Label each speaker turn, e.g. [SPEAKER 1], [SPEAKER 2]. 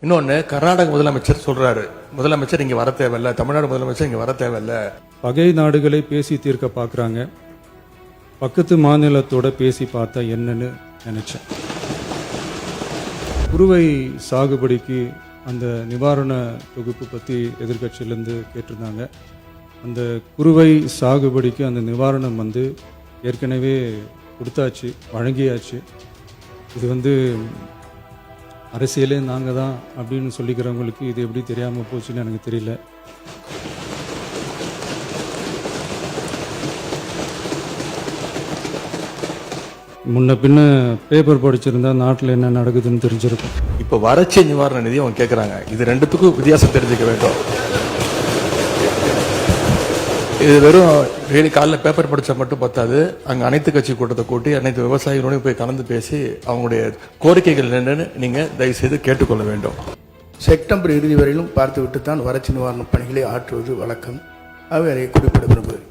[SPEAKER 1] இன்னொன்னு கர்நாடக முதலமைச்சர் சொல்றாரு, முதலமைச்சர் இங்க வர தேவையில்ல, தமிழ்நாடு முதலமைச்சர் இங்க வர தேவையில்ல.
[SPEAKER 2] பகை நாடுகளை பேசி தீர்க்க பார்க்குறாங்க. பக்கத்து மாநிலத்தோட பேசி பார்த்தா என்னன்னு நினைச்சேன். குறுவை சாகுபடிக்கு அந்த நிவாரண தொகுப்பு பற்றி எதிர்கட்சியிலேருந்து கேட்டிருந்தாங்க. அந்த குறுவை சாகுபடிக்கு அந்த நிவாரணம் ஏற்கனவே கொடுத்தாச்சு, வழங்கியாச்சு. இது அரசியலே நாங்கள் தான் அப்படின்னு சொல்லிக்கிறவங்களுக்கு இது எப்படி தெரியாமல் போச்சுன்னு எனக்கு தெரியல. முன்ன பின்ன பேப்பர் படிச்சிருந்தா நாட்டில் என்ன நடக்குதுன்னு தெரிஞ்சிருக்கும்.
[SPEAKER 1] இப்போ வறட்சி நிவாரண நிதி அவங்க கேட்குறாங்க. இது ரெண்டுத்துக்கும் வித்தியாசம் தெரிஞ்சுக்க வேண்டும். இது வெறும் காலையில் பேப்பர் படித்தா மட்டும் பத்தாது. அங்கே அனைத்து கட்சி கூட்டத்தை கூட்டி அனைத்து விவசாயிகளோடையும் போய் கலந்து பேசி அவங்களுடைய கோரிக்கைகள் என்னன்னு நீங்கள் தயவுசெய்து கேட்டுக்கொள்ள வேண்டும்.
[SPEAKER 3] செப்டம்பர் இறுதி வரையிலும் பார்த்துவிட்டு தான் வறட்சி நிவாரண பணிகளை ஆற்றுவது வழக்கம். அவை அதை குறிப்பிட விரும்புகிறேன்.